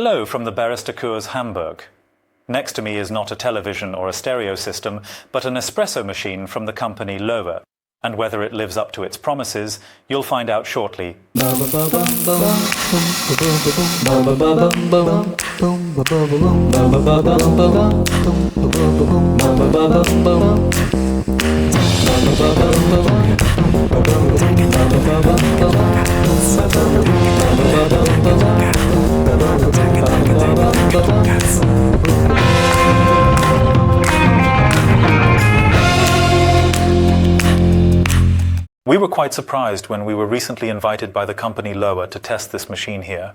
Hello from the Barrister Cours Hamburg. Next to me is not a television or a stereo system, but an espresso machine from the company Loewe. And whether it lives up to its promises, you'll find out shortly. We were quite surprised when we were recently invited by the company Loewe to test this machine here.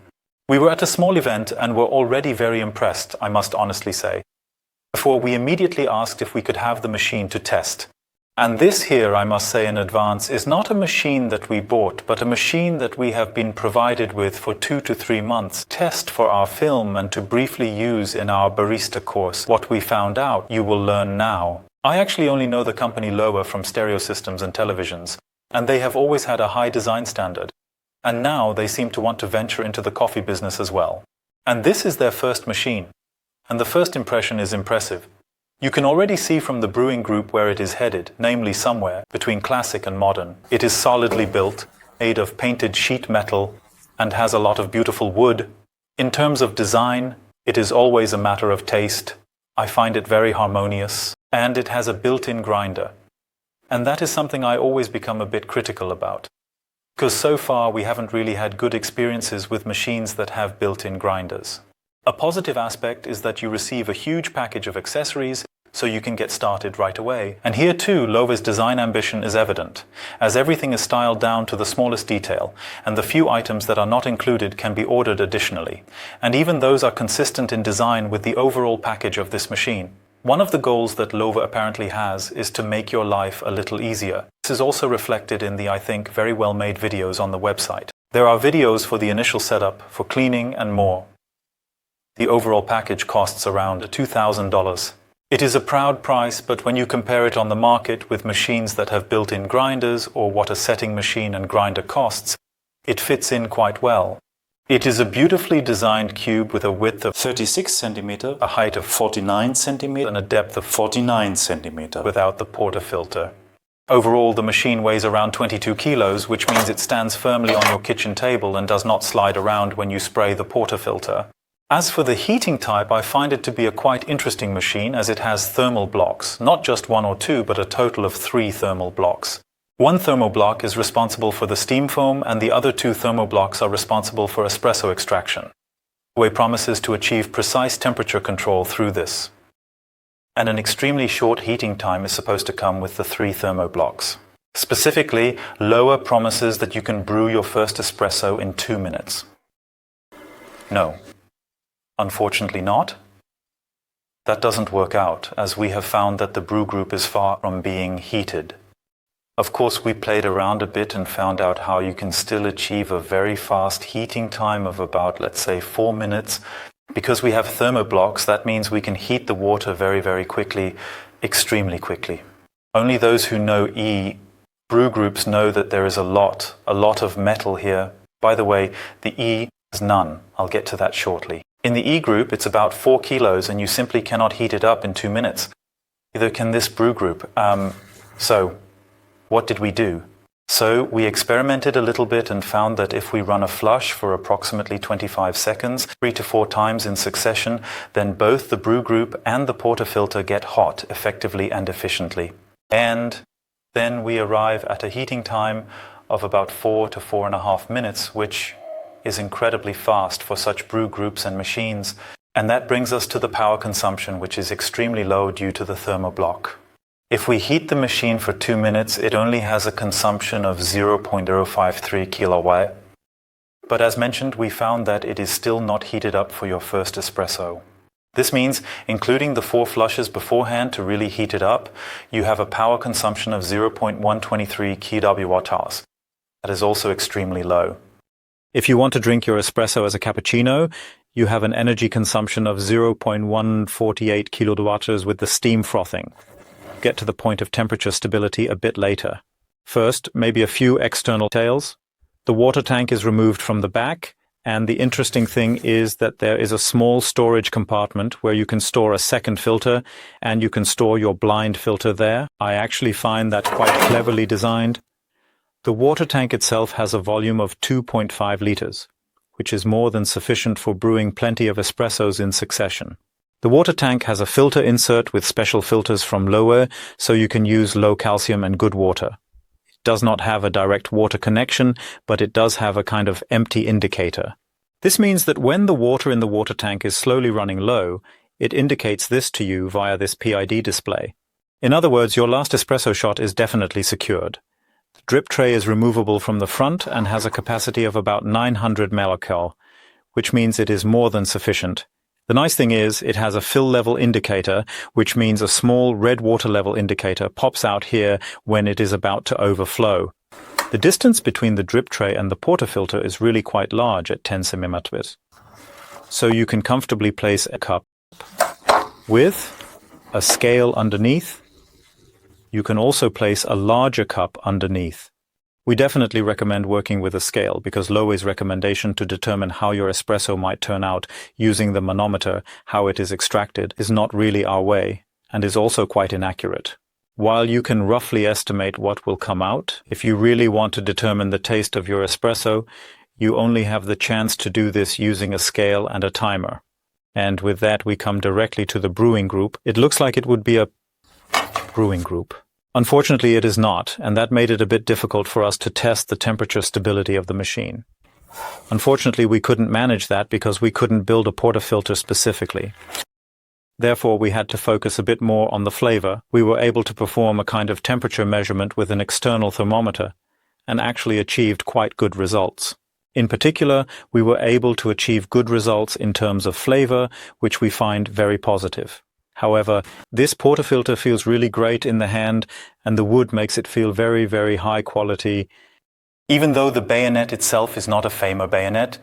We were at a small event and were already very impressed, I must honestly say. Therefore, we immediately asked if we could have the machine to test. And this here, I must say in advance, is not a machine that we bought, but a machine that we have been provided with for 2 to 3 months. Test for our film and to briefly use in our barista course. What we found out, you will learn now. I actually only know the company Loewe from stereo systems and televisions, and they have always had a high design standard. And now they seem to want to venture into the coffee business as well. And this is their first machine. And the first impression is impressive. You can already see from the brewing group where it is headed, namely somewhere between classic and modern. It is solidly built, made of painted sheet metal, and has a lot of beautiful wood. In terms of design, it is always a matter of taste. I find it very harmonious, and it has a built-in grinder. And that is something I always become a bit critical about. Because so far we haven't really had good experiences with machines that have built-in grinders. A positive aspect is that you receive a huge package of accessories, so you can get started right away. And here too, Loewe's design ambition is evident, as everything is styled down to the smallest detail, and the few items that are not included can be ordered additionally. And even those are consistent in design with the overall package of this machine. One of the goals that Loewe apparently has is to make your life a little easier. This is also reflected in the, I think, very well-made videos on the website. There are videos for the initial setup, for cleaning and more. The overall package costs around $2,000. It is a proud price, but when you compare it on the market with machines that have built-in grinders or what a setting machine and grinder costs, it fits in quite well. It is a beautifully designed cube with a width of 36 cm, a height of 49 cm, and a depth of 49 cm without the portafilter. Overall, the machine weighs around 22 kilos, which means it stands firmly on your kitchen table and does not slide around when you spray the portafilter. As for the heating type, I find it to be a quite interesting machine as it has thermal blocks, not just 1 or 2, but a total of 3 thermal blocks. One thermal block is responsible for the steam foam and the other 2 thermal blocks are responsible for espresso extraction. Loewe promises to achieve precise temperature control through this. And an extremely short heating time is supposed to come with the 3 thermo blocks. Specifically, Loewe promises that you can brew your first espresso in 2 minutes. No. Unfortunately not. That doesn't work out, as we have found that the brew group is far from being heated. Of course, we played around a bit and found out how you can still achieve a very fast heating time of about, let's say, 4 minutes. Because we have thermoblocks, that means we can heat the water very, very quickly, extremely quickly. Only those who know brew groups know that there is a lot of metal here. By the way, the E is none. I'll get to that shortly. In the E group, it's about 4 kilos and you simply cannot heat it up in 2 minutes. Neither can this brew group. So, what did we do? So, we experimented a little bit and found that if we run a flush for approximately 25 seconds, 3 to 4 times in succession, then both the brew group and the portafilter get hot effectively and efficiently. And then we arrive at a heating time of about 4 to 4.5 minutes, which is incredibly fast for such brew groups and machines. And that brings us to the power consumption, which is extremely low due to the thermoblock. If we heat the machine for 2 minutes, it only has a consumption of 0.053 kilowatt. But as mentioned, we found that it is still not heated up for your first espresso. This means, including the 4 flushes beforehand to really heat it up, you have a power consumption of 0.123 kWh. That is also extremely low. If you want to drink your espresso as a cappuccino, you have an energy consumption of 0.148 kilowatts with the steam frothing. Get to the point of temperature stability a bit later. First, maybe a few external details. The water tank is removed from the back, And the interesting thing is that there is a small storage compartment where you can store a second filter and you can store your blind filter there. I actually find that quite cleverly designed. The water tank itself has a volume of 2.5 liters, which is more than sufficient for brewing plenty of espressos in succession. The water tank has a filter insert with special filters from Loewe, so you can use low calcium and good water. It does not have a direct water connection, but it does have a kind of empty indicator. This means that when the water in the water tank is slowly running low, it indicates this to you via this PID display. In other words, your last espresso shot is definitely secured. The drip tray is removable from the front and has a capacity of about 900 ml, which means it is more than sufficient. The nice thing is, it has a fill level indicator, which means a small red water level indicator pops out here when it is about to overflow. The distance between the drip tray and the portafilter is really quite large at 10 cm. So you can comfortably place a cup with a scale underneath. You can also place a larger cup underneath. We definitely recommend working with a scale because Loewe's recommendation to determine how your espresso might turn out using the manometer, how it is extracted, is not really our way and is also quite inaccurate. While you can roughly estimate what will come out, if you really want to determine the taste of your espresso, you only have the chance to do this using a scale and a timer. And with that we come directly to the brewing group. It looks like it would be a brewing group. Unfortunately, it is not, and that made it a bit difficult for us to test the temperature stability of the machine. Unfortunately, we couldn't manage that because we couldn't build a portafilter specifically. Therefore, we had to focus a bit more on the flavor. We were able to perform a kind of temperature measurement with an external thermometer and actually achieved quite good results. In particular, we were able to achieve good results in terms of flavor, which we find very positive. However, this portafilter feels really great in the hand and the wood makes it feel very, very high quality. Even though the bayonet itself is not a Famer bayonet,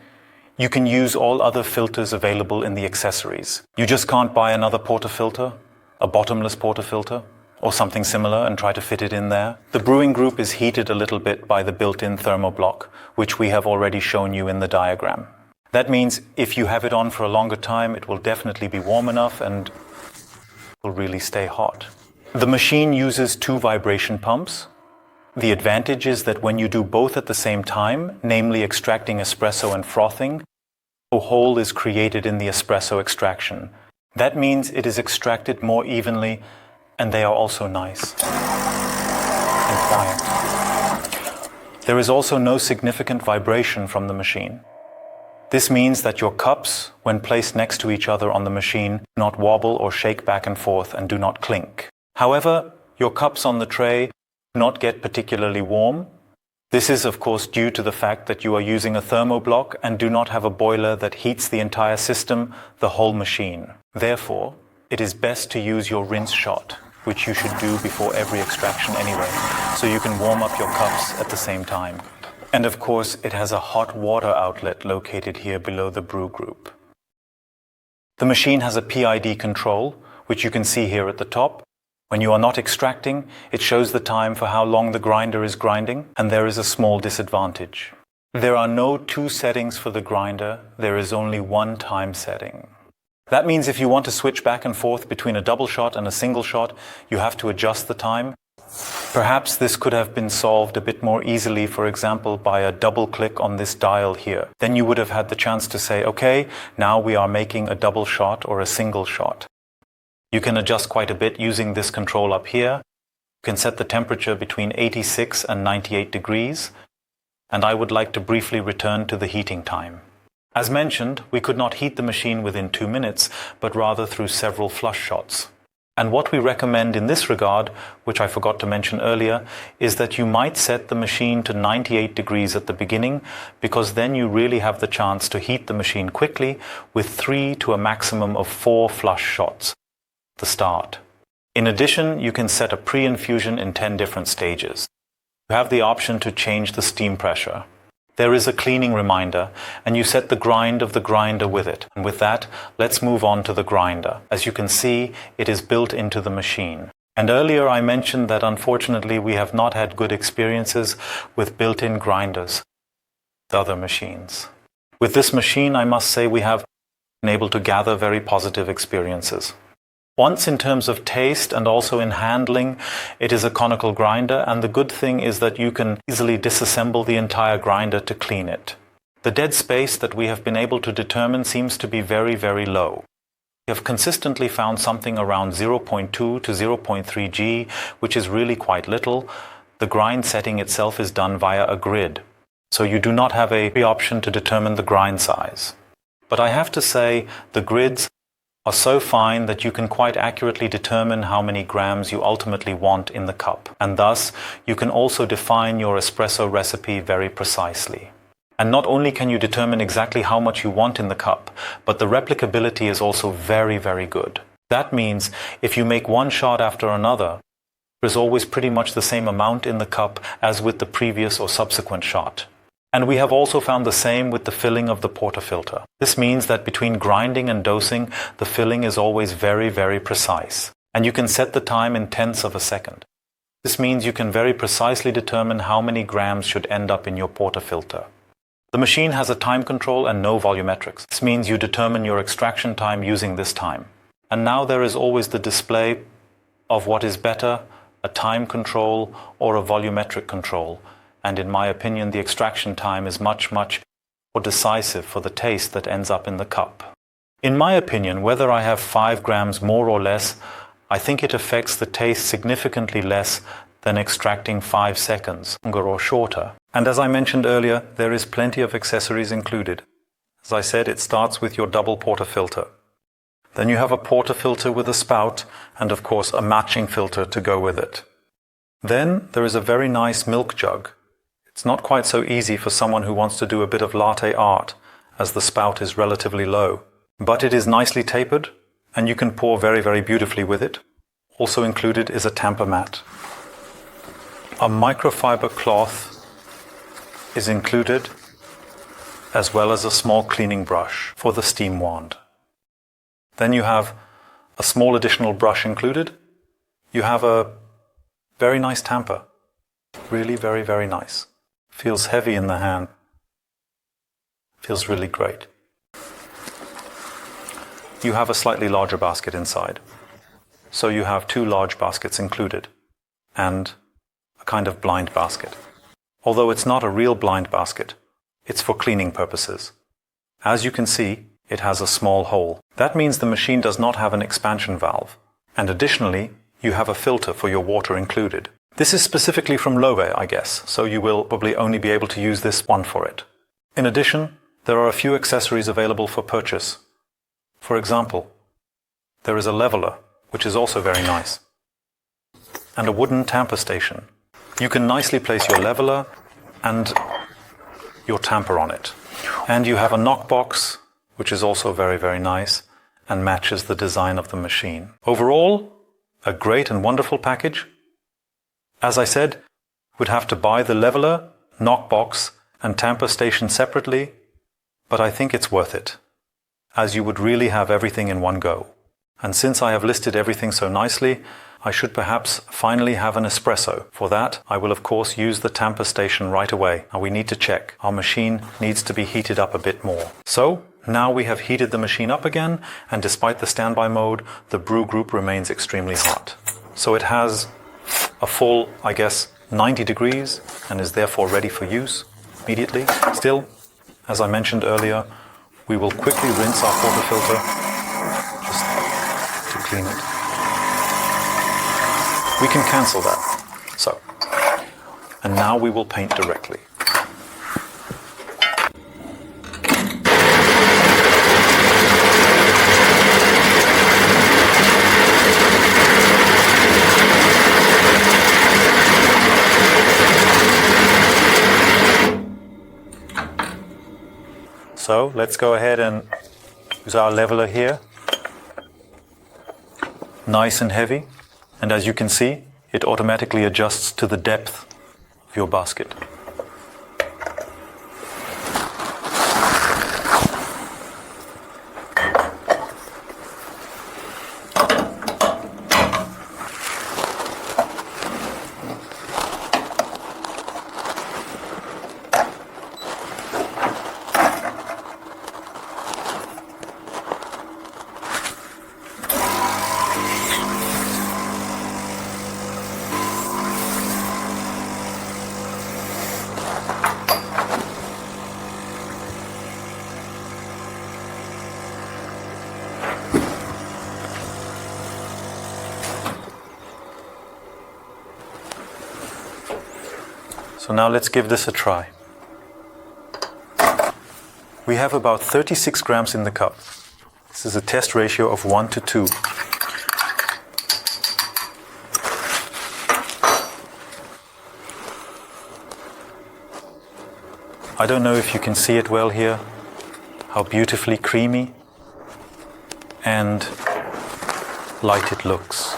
you can use all other filters available in the accessories. You just can't buy another portafilter, a bottomless portafilter, or something similar and try to fit it in there. The brewing group is heated a little bit by the built-in thermoblock, which we have already shown you in the diagram. That means if you have it on for a longer time, it will definitely be warm enough and will really stay hot. The machine uses 2 vibration pumps. The advantage is that when you do both at the same time, namely extracting espresso and frothing, a hole is created in the espresso extraction. That means it is extracted more evenly and they are also nice and quiet. There is also no significant vibration from the machine. This means that your cups, when placed next to each other on the machine, do not wobble or shake back and forth and do not clink. However, your cups on the tray do not get particularly warm. This is, of course, due to the fact that you are using a thermoblock and do not have a boiler that heats the entire system, the whole machine. Therefore, it is best to use your rinse shot, which you should do before every extraction anyway, so you can warm up your cups at the same time. And of course, it has a hot water outlet located here below the brew group. The machine has a PID control, which you can see here at the top. When you are not extracting, it shows the time for how long the grinder is grinding, and there is a small disadvantage. There are no 2 settings for the grinder, there is only 1 time setting. That means if you want to switch back and forth between a double shot and a single shot, you have to adjust the time. Perhaps this could have been solved a bit more easily, for example, by a double click on this dial here. Then you would have had the chance to say, okay, now we are making a double shot or a single shot. You can adjust quite a bit using this control up here. You can set the temperature between 86 and 98 degrees. And I would like to briefly return to the heating time. As mentioned, we could not heat the machine within 2 minutes, but rather through several flush shots. And what we recommend in this regard, which I forgot to mention earlier, is that you might set the machine to 98 degrees at the beginning, because then you really have the chance to heat the machine quickly with 3 to a maximum of 4 flush shots at the start. In addition, you can set a pre-infusion in 10 different stages. You have the option to change the steam pressure. There is a cleaning reminder, and you set the grind of the grinder with it. And with that, let's move on to the grinder. As you can see, it is built into the machine. And earlier I mentioned that unfortunately we have not had good experiences with built-in grinders with other machines. With this machine, I must say we have been able to gather very positive experiences. Once in terms of taste and also in handling, it is a conical grinder, and the good thing is that you can easily disassemble the entire grinder to clean it. The dead space that we have been able to determine seems to be very, very low. We have consistently found something around 0.2 to 0.3 G, which is really quite little. The grind setting itself is done via a grid, so you do not have a option to determine the grind size. But I have to say, the grids are so fine that you can quite accurately determine how many grams you ultimately want in the cup, and thus you can also define your espresso recipe very precisely. And not only can you determine exactly how much you want in the cup, but the replicability is also very, very good. That means if you make one shot after another, there is always pretty much the same amount in the cup as with the previous or subsequent shot. And we have also found the same with the filling of the portafilter. This means that between grinding and dosing, the filling is always very, very precise. And you can set the time in tenths of a second. This means you can very precisely determine how many grams should end up in your portafilter. The machine has a time control and no volumetrics. This means you determine your extraction time using this time. And now there is always the display of what is better, a time control or a volumetric control. And in my opinion, the extraction time is much, much more decisive for the taste that ends up in the cup. In my opinion, whether I have 5 grams more or less, I think it affects the taste significantly less than extracting 5 seconds, longer or shorter. And as I mentioned earlier, there is plenty of accessories included. As I said, it starts with your double portafilter. Then you have a portafilter with a spout and of course a matching filter to go with it. Then there is a very nice milk jug. It's not quite so easy for someone who wants to do a bit of latte art, as the spout is relatively low. But it is nicely tapered, and you can pour very, very beautifully with it. Also included is a tamper mat. A microfiber cloth is included, as well as a small cleaning brush for the steam wand. Then you have a small additional brush included. You have a very nice tamper. Really very, very nice. Feels heavy in the hand. Feels really great. You have a slightly larger basket inside. So you have 2 large baskets included, and a kind of blind basket. Although it's not a real blind basket, it's for cleaning purposes. As you can see, it has a small hole. That means the machine does not have an expansion valve. And additionally, you have a filter for your water included. This is specifically from Loewe, I guess, so you will probably only be able to use this one for it. In addition, there are a few accessories available for purchase. For example, there is a leveler, which is also very nice, and a wooden tamper station. You can nicely place your leveler and your tamper on it. And you have a knockbox, which is also very, very nice and matches the design of the machine. Overall, a great and wonderful package. As I said, would have to buy the leveler, knockbox and tamper station separately, but I think it's worth it, as you would really have everything in one go. And since I have listed everything so nicely, I should perhaps finally have an espresso. For that, I will of course use the tamper station right away. Now we need to check. Our machine needs to be heated up a bit more. So, now we have heated the machine up again, and despite the standby mode, the brew group remains extremely hot. So it has a full, I guess, 90 degrees and is therefore ready for use immediately. Still, as I mentioned earlier, we will quickly rinse our portafilter just to clean it. We can cancel that. So, and now we will paint directly. So let's go ahead and use our leveler here. Nice and heavy. And as you can see, it automatically adjusts to the depth of your basket. So now let's give this a try. We have about 36 grams in the cup. This is a test ratio of 1 to 2. I don't know if you can see it well here, how beautifully creamy and light it looks.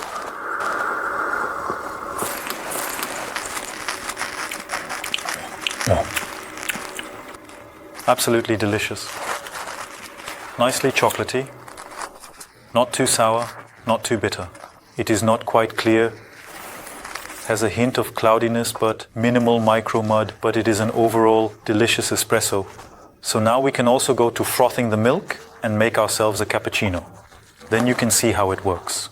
Oh. Absolutely delicious. Nicely chocolatey, not too sour, not too bitter. It is not quite clear, has a hint of cloudiness but minimal micro mud, but it is an overall delicious espresso. So now we can also go to frothing the milk and make ourselves a cappuccino. Then you can see how it works.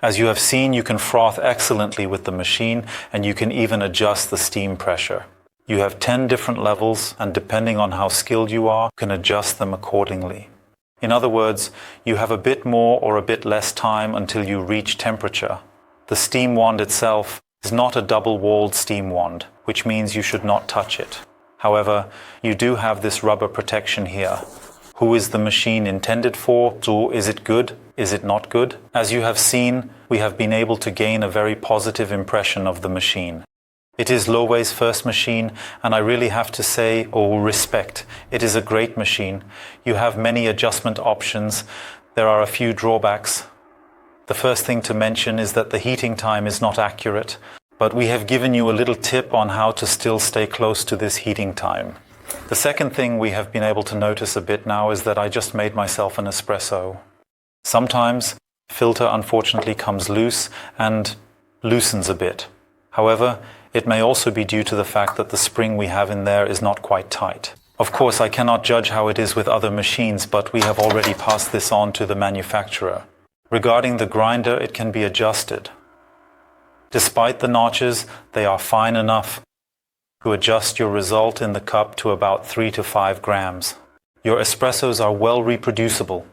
As you have seen, you can froth excellently with the machine, and you can even adjust the steam pressure. You have 10 different levels, and depending on how skilled you are, you can adjust them accordingly. In other words, you have a bit more or a bit less time until you reach temperature. The steam wand itself is not a double-walled steam wand, which means you should not touch it. However, you do have this rubber protection here. Who is the machine intended for? So is it good? Is it not good? As you have seen, we have been able to gain a very positive impression of the machine. It is Loewe's first machine, and I really have to say, respect. It is a great machine. You have many adjustment options. There are a few drawbacks. The first thing to mention is that the heating time is not accurate, but we have given you a little tip on how to still stay close to this heating time. The second thing we have been able to notice a bit now is that I just made myself an espresso. Sometimes the filter unfortunately comes loose and loosens a bit. However, it may also be due to the fact that the spring we have in there is not quite tight. Of course, I cannot judge how it is with other machines, but we have already passed this on to the manufacturer. Regarding the grinder, it can be adjusted. Despite the notches, they are fine enough to adjust your result in the cup to about 3 to 5 grams. Your espressos are well reproducible,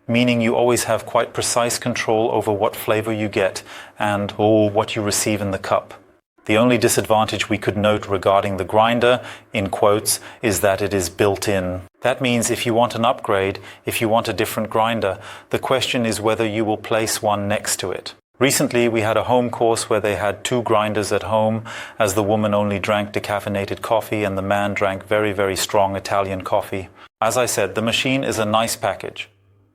meaning you always have quite precise control over what flavor you get and what you receive in the cup. The only disadvantage we could note regarding the grinder, in quotes, is that it is built in. That means if you want an upgrade, if you want a different grinder, the question is whether you will place one next to it. Recently, we had a home course where they had 2 grinders at home, as the woman only drank decaffeinated coffee and the man drank very, very strong Italian coffee. As I said, the machine is a nice package.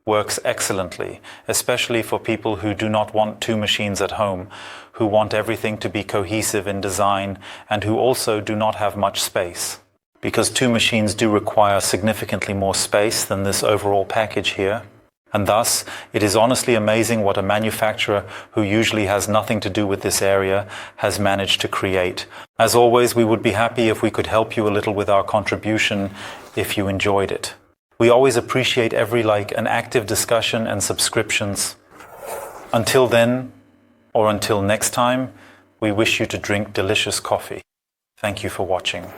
Works excellently, especially for people who do not want 2 machines at home, who want everything to be cohesive in design, and who also do not have much space. Because 2 machines do require significantly more space than this overall package here. And thus, it is honestly amazing what a manufacturer who usually has nothing to do with this area has managed to create. As always, we would be happy if we could help you a little with our contribution if you enjoyed it. We always appreciate every like, an active discussion and subscriptions. Until then, or until next time, we wish you to drink delicious coffee. Thank you for watching.